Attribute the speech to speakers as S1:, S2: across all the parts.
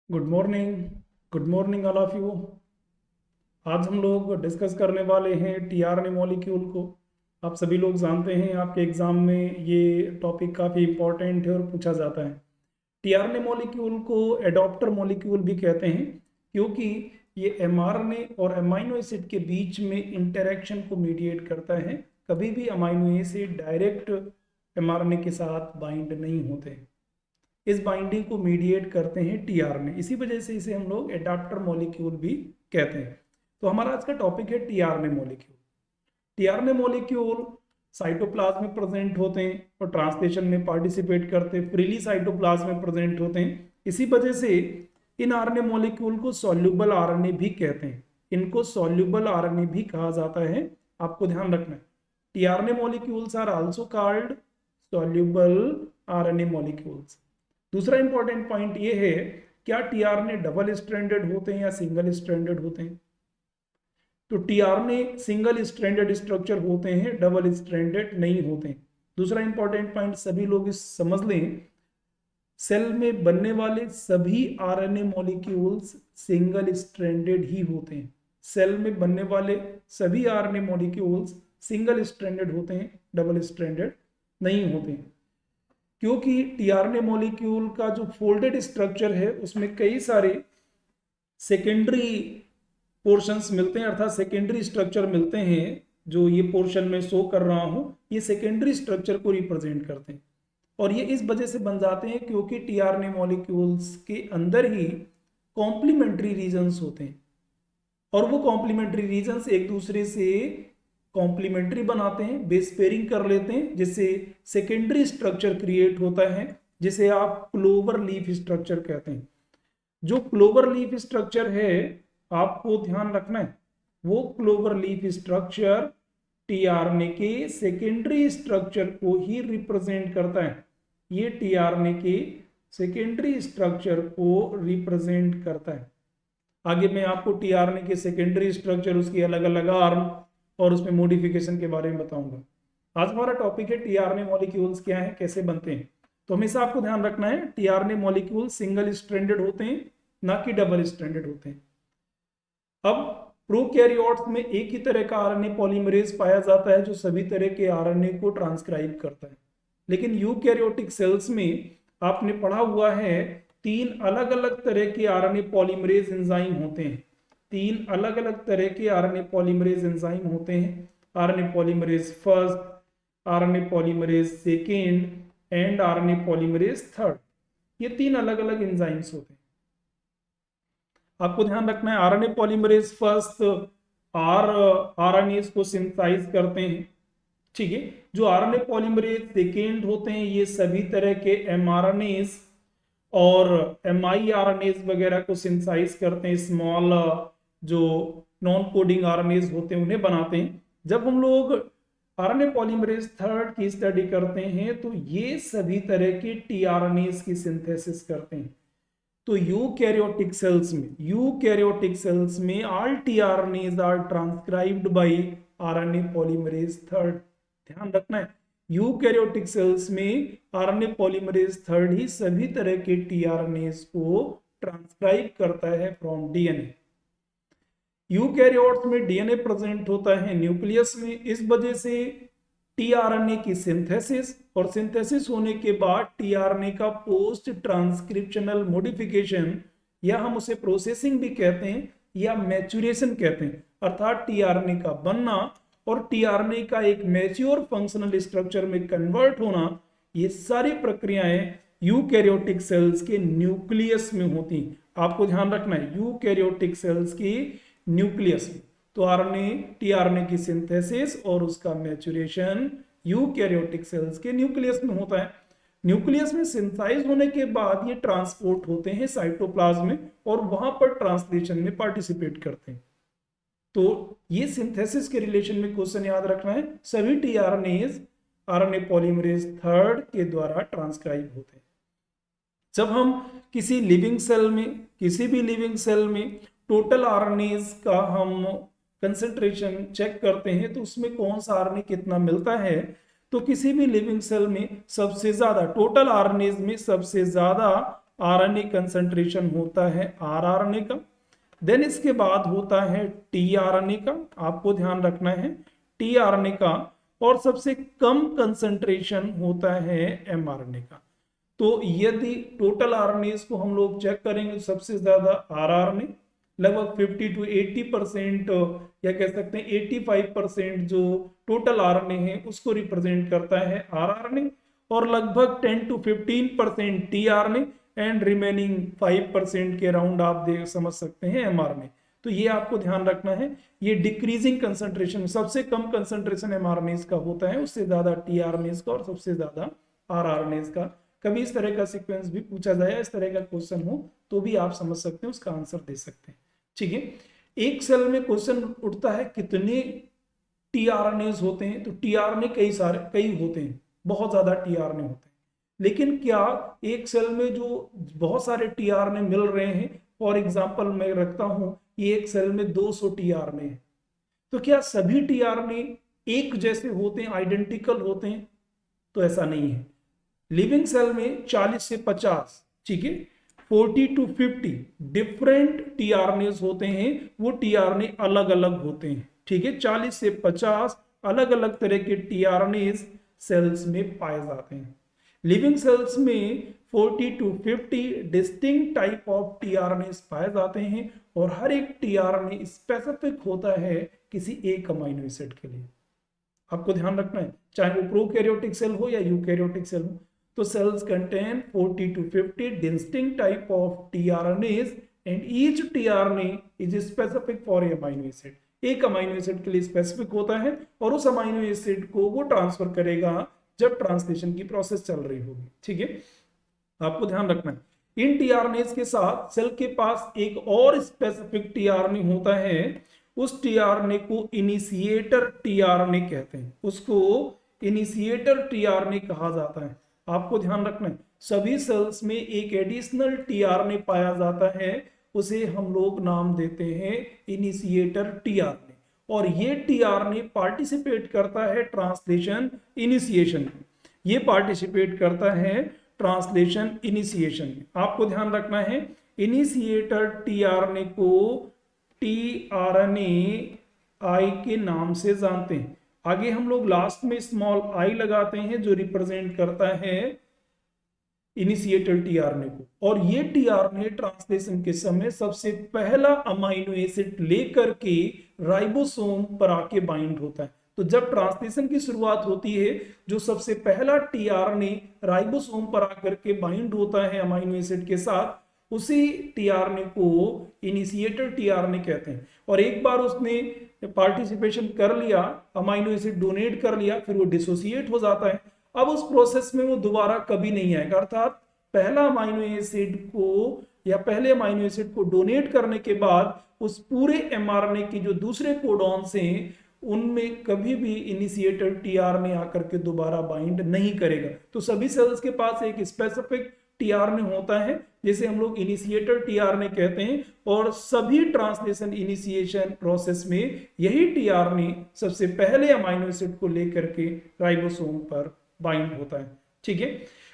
S1: Good morning all of you. आज हम लोग डिस्कस करने वाले हैं टीआरएनए मॉलिक्यूल को। आप सभी लोग जानते हैं आपके एग्जाम में ये टॉपिक काफ़ी इंपॉर्टेंट है और पूछा जाता है। टीआरएनए मॉलिक्यूल को एडॉप्टर मॉलिक्यूल भी कहते हैं क्योंकि ये एमआरएनए और अमाइनो एसिड के बीच में इंटरेक्शन को मीडिएट करता है। कभी भी अमाइनो एसिड डायरेक्ट एमआरएनए के साथ बाइंड नहीं होते, इस बाइंडिंग को मीडिएट करते हैं टीआरएनए। इसी वजह से इसे हम लोग एडाप्टर मॉलिक्यूल भी कहते हैं। तो हमारा आज का टॉपिक है tRNA molecule. TRNA molecule cytoplasm में प्रेजेंट होते हैं और ट्रांसलेशन में पार्टिसिपेट करते हैं, फ्रीली साइटोप्लाज्म में प्रेजेंट होते हैं। इसी वजह से इन आरएनए मॉलिक्यूल को सॉल्युबल आरएनए भी कहते हैं। इनको सॉल्युबल आरएनए भी कहा जाता है, आपको ध्यान रखना है। TRNA molecules are also called soluble RNA molecules. दूसरा इंपॉर्टेंट पॉइंट ये है, क्या टीआरएनए डबल स्ट्रैंडेड होते हैं या सिंगल स्ट्रैंडेड होते हैं? तो टीआरएनए सिंगल स्ट्रैंडेड स्ट्रक्चर होते हैं, डबल स्ट्रैंडेड नहीं होते हैं। दूसरा इंपॉर्टेंट पॉइंट सभी लोग इस समझ लें, सेल में बनने वाले सभी आरएनए मॉलिक्यूल्स सिंगल स्ट्रैंडेड ही होते हैं। सेल में बनने वाले सभी आरएनए मॉलिक्यूल्स सिंगल स्ट्रैंडेड होते हैं, डबल स्ट्रैंडेड नहीं होते हैं। क्योंकि टीआरएनए मॉलिक्यूल का जो फोल्डेड स्ट्रक्चर है उसमें कई सारे सेकेंडरी पोर्शंस मिलते हैं, अर्थात सेकेंडरी स्ट्रक्चर मिलते हैं। जो ये पोर्शन में शो कर रहा हूं, ये सेकेंडरी स्ट्रक्चर को रिप्रेजेंट करते हैं और ये इस वजह से बन जाते हैं क्योंकि टीआरएनए मॉलिक्यूल्स के अंदर ही कॉम्प्लीमेंट्री रीजन्स होते हैं और वो कॉम्प्लीमेंट्री रीजन्स एक दूसरे से कॉम्प्लीमेंट्री बनाते हैं, बेस पेयरिंग कर लेते हैं, जिससे सेकेंडरी स्ट्रक्चर क्रिएट होता है, जिसे आप क्लोवर लीफ स्ट्रक्चर कहते हैं। जो क्लोवर लीफ स्ट्रक्चर है, आपको ध्यान रखना है, वो क्लोवर लीफ स्ट्रक्चर टीआरएनए के सेकेंडरी स्ट्रक्चर को ही रिप्रेजेंट करता है। ये टीआरएनए के सेकेंडरी स्ट्रक्चर को रिप्रेजेंट करता है। आगे मैं आपको टीआरएनए के सेकेंडरी स्ट्रक्चर, उसकी अलग अलग आर्म और उसमें मॉडिफिकेशन के बारे में बताऊंगा। आज हमारा टॉपिक है टीआरएनए मॉलिक्यूल्स क्या है, कैसे बनते हैं। तो हमेशा आपको ध्यान रखना है, टीआरएनए मॉलिक्यूल सिंगल स्ट्रैंडेड होते हैं, ना कि डबल स्ट्रैंडेड होते हैं। अब प्रोकैरियोट्स में एक ही तरह का आरएनए पॉलीमरेज पाया जाता है जो सभी तरह के आरएनए को ट्रांसक्राइब करता है। लेकिन यूकैरियोटिक सेल्स में आपने पढ़ा हुआ है, 3 अलग अलग तरह के आरएनए पॉलीमरेज एंजाइम होते हैं। 3 अलग अलग तरह के आरएनए पॉलीमरेज एंजाइम होते हैं। RNA polymerase first, RNA polymerase second and RNA polymerase third. ये 3 अलग अलग एंजाइम्स होते हैं। आपको ध्यान रखना है, आरएनए पॉलीमरेज फर्स्ट आरएनए को सिंथेसाइज करते हैं, ठीक है। जो आरएनए पॉलीमरेज सेकेंड होते हैं, ये सभी तरह के एमआरएनए और एमआईआरएनए वगैरह को सिंथेसाइज करते हैं। स्मॉल जो नॉन कोडिंग आरएनएज होते हैं उन्हें बनाते हैं। जब हम लोग आरएनए पॉलीमरेज थर्ड की स्टडी करते हैं तो ये सभी तरह के टीआरएनएज की सिंथेसिस करते हैं। तो यूकैरियोटिक सेल्स में all tRNAs are transcribed by RNA polymerase third. ध्यान रखना है, यूकैरियोटिक सेल्स में आरएनए पॉलीमरेज थर्ड ही सभी तरह के टीआरएनएज को ट्रांसक्राइब करता है फ्रॉम डीएनए। यूकैरियोट्स में डीएनए प्रेजेंट होता है न्यूक्लियस में, इस वजह से टीआरएनए की सिंथेसिस और सिंथेसिस होने के बाद टीआरएनए का पोस्ट ट्रांसक्रिप्शनल मॉडिफिकेशन, या हम उसे प्रोसेसिंग भी कहते हैं या मैच्योरेशन कहते हैं, अर्थात टीआरएनए का बनना और टीआरएनए का एक मैच्योर फंक्शनल स्ट्रक्चर में कन्वर्ट होना, ये सारी प्रक्रियाएं यूकैरियोटिक सेल्स के न्यूक्लियस में होती हैं। आपको ध्यान रखना है, यूकैरियोटिक सेल्स की न्यूक्लियस में। तो आरएनए टीआरएनए की सिंथेसिस और उसका मैच्योरेशन यूकैरियोटिक सेल्स के न्यूक्लियस में होता है। न्यूक्लियस में सिंथेसाइज होने के बाद ये ट्रांसपोर्ट होते हैं साइटोप्लाज्म में और वहां पर ट्रांसलेशन में पार्टिसिपेट करते हैं। तो ये सिंथेसिस के रिलेशन में क्वेश्चन याद रखना है, सभी टीआरएनएज आरएनए पॉलीमरेज थर्ड के द्वारा ट्रांसक्राइब होते हैं। जब हम किसी भी लिविंग सेल में टोटल आरएनएज का हम कंसेंट्रेशन चेक करते हैं तो उसमें कौन सा आरएनए कितना मिलता है, तो किसी भी लिविंग सेल में सबसे ज्यादा टोटल आरएनएज में सबसे ज्यादा आरएनए कंसंट्रेशन होता है आरआरएनए का। देन इसके बाद होता है टीआरएनए का, आपको ध्यान रखना है टीआरएनए का। और सबसे कम कंसंट्रेशन होता है एमआरएनए का। तो यदि टोटल आरएनए को हम लोग चेक करेंगे तो सबसे ज्यादा आरआरएनए, लगभग 50 to 80% या कह सकते हैं 85% जो टोटल आरएनए है उसको रिप्रेजेंट करता है आरआरएनए, और लगभग 10 to 15% टीआरएनए एंड रिमेनिंग 5% के अराउंड आप देख समझ सकते हैं एमआरएनए। तो ये आपको ध्यान रखना है, ये डिक्रीजिंग कंसंट्रेशन, सबसे कम कंसंट्रेशन एमआरएनए का होता है, उससे ज्यादा टीआरएनए का और सबसे ज्यादा आरआरएनए का। कभी इस तरह का सीक्वेंस भी पूछा जाए, इस तरह का क्वेश्चन हो तो भी आप समझ सकते हैं, उसका आंसर दे सकते हैं। ठीक है, एक सेल में क्वेश्चन उठता है कितने टीआरएनए होते हैं, तो टीआरएनए कई होते हैं, बहुत ज्यादा टीआरएनए होते हैं। लेकिन क्या एक सेल में जो बहुत सारे टीआरएनए मिल रहे हैं, फॉर एग्जांपल मैं रखता हूं ये एक सेल में 200 टीआरएनए है, तो क्या सभी टीआरएनए एक जैसे होते हैं, आइडेंटिकल होते हैं? तो ऐसा नहीं है। लिविंग सेल में 40 से 50, ठीक है, 40 to 50 डिफरेंट टीआरएनए होते हैं, वो टीआरएनए अलग अलग होते हैं। ठीक है, 40 से 50 अलग अलग तरह के टीआरएनए सेल्स में पाए जाते हैं। लिविंग सेल्स में 40 to 50 distinct type of tRNA पाए जाते हैं, और हर एक टीआरएनए स्पेसिफिक होता है किसी एक अमीनो एसिड के लिए। आपको ध्यान रखना है, चाहे वो प्रोकैरियोटिक सेल हो या यूकैरियोटिक सेल हो, तो cells contain 40 to 50 distinct type of tRNAs and each tRNA is specific for a amino acid। एक अमीनो एसिड के लिए स्पेसिफिक होता है और उस अमीनो एसिड को वो ट्रांसफर करेगा जब ट्रांसलेशन की प्रोसेस चल रही होगी। ठीक है, आपको ध्यान रखना है इन टीआरएनएस के साथ सेल के पास एक और स्पेसिफिक टीआरएनए होता है, उस टीआरएनए को इनिशिएटर टीआरएनए कहते हैं, उसको इनिशिएटर टीआरएनए कहा जाता है। आपको ध्यान रखना है सभी सेल्स में एक एडिशनल टीआरएनए पाया जाता है, उसे हम लोग नाम देते हैं इनिशिएटर टीआरएनए, और ये टीआरएनए पार्टिसिपेट करता है ट्रांसलेशन इनिशिएशन में, ये पार्टिसिपेट करता है ट्रांसलेशन इनिशिएशन में। आपको ध्यान रखना है इनिशिएटर टीआरएनए को टीआरएनए आई के नाम से जानते हैं। आगे हम लोग लास्ट में स्मॉल आई लगाते हैं जो रिप्रेजेंट करता है इनिशिएटर टीआरएनए को, और ये टीआरएनए ट्रांसलेशन के समय सबसे पहला अमीनो एसिड लेकर के राइबोसोम पर आके बाइंड होता है। तो जब ट्रांसलेशन की शुरुआत होती है, जो सबसे पहला टीआरएनए राइबोसोम पर आकर के बाइंड होता है अमीनो एसिड के साथ, उसी टीआरएनए को इनिशिएटर टीआरएनए कहते हैं। और एक बार उसने पार्टिसिपेशन कर लिया, अमीनो एसिड डोनेट कर लिया, फिर वो डिसोसिएट हो जाता है। अब उस प्रोसेस में वो दोबारा कभी नहीं आएगा, अर्थात पहला अमीनो एसिड को या पहले अमीनो एसिड को डोनेट करने के बाद उस पूरे एमआरएनए की जो दूसरे कोडॉन्स हैं उनमें कभी भी इनिशिएटर टीआरएनए आकर के दोबारा बाइंड नहीं करेगा। तो सभी सेल्स के पास एक स्पेसिफिक टीआरएनए होता है जिसे हम लोग इनिशिएटर टीआरएनए कहते हैं, और सभी ट्रांसलेशन इनिशिएशन प्रोसेस में यही टीआरएनए सबसे पहले अमीनो एसिड को लेकर के राइबोसोम पर बाइंड होता है। ठीक है,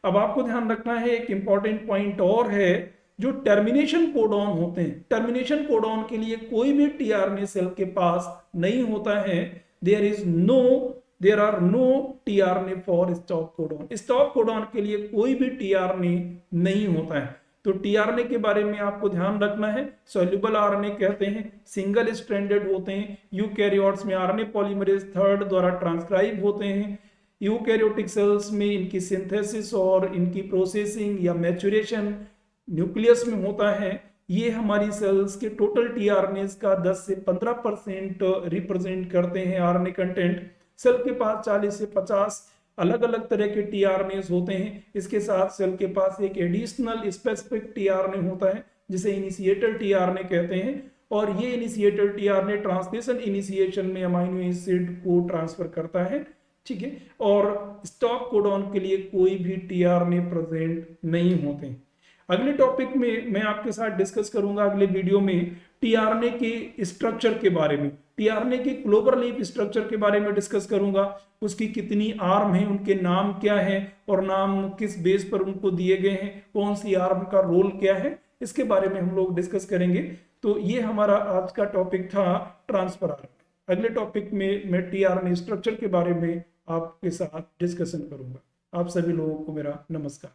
S1: अब आपको ध्यान रखना है एक इंपॉर्टेंट पॉइंट और है, जो टर्मिनेशन कोडॉन होते हैं, टर्मिनेशन कोडॉन के लिए कोई भी टीआरएनए सेल के पास नहीं होता है। There are no tRNA for stop codon, stop codon के लिए कोई भी टीआरएनए नहीं होता है। तो टीआरएनए के बारे में आपको ध्यान रखना है, सॉल्युबल आरएनए कहते हैं, सिंगल स्ट्रैंडेड होते हैं, यूकैरियोट्स में आरएनए पॉलीमरेज 3 द्वारा ट्रांसक्राइब होते हैं, यूकैरियोटिक सेल्स में इनकी सिंथेसिस और इनकी प्रोसेसिंग या मैच्योरेशन न्यूक्लियस में होता है। ये हमारी सेल्स के टोटल टीआरएनए का 10 से 15% रिप्रेजेंट करते हैं आरएनए कंटेंट। सेल के पास 40 से 50 अलग अलग तरह के टीआरएनए होते हैं। इसके साथ सेल के पास एक एडिशनल स्पेसिफिक टीआरएनए होता है जिसे इनिशिएटर टीआरएनए कहते हैं, और ये इनिशिएटर टीआरएनए ट्रांसलेशन इनिशिएशन में अमीनो एसिड को ट्रांसफर करता है। ठीक है, और स्टॉप कोडॉन के लिए कोई भी टीआरएनए प्रेजेंट नहीं होते। अगले टॉपिक में मैं आपके साथ डिस्कस करूंगा अगले वीडियो में टीआरएनए के स्ट्रक्चर के बारे में, टीआरएनए के क्लोवर लीफ स्ट्रक्चर के बारे में डिस्कस करूंगा, उसकी कितनी आर्म है, उनके नाम क्या है और नाम किस बेस पर उनको दिए गए हैं, कौन सी आर्म का रोल क्या है, इसके बारे में हम लोग डिस्कस करेंगे। तो ये हमारा आज का टॉपिक था ट्रांसफर आर्म। अगले टॉपिक में मैं टीआरएनए स्ट्रक्चर के बारे में आपके साथ डिस्कशन करूंगा। आप सभी लोगों को मेरा नमस्कार।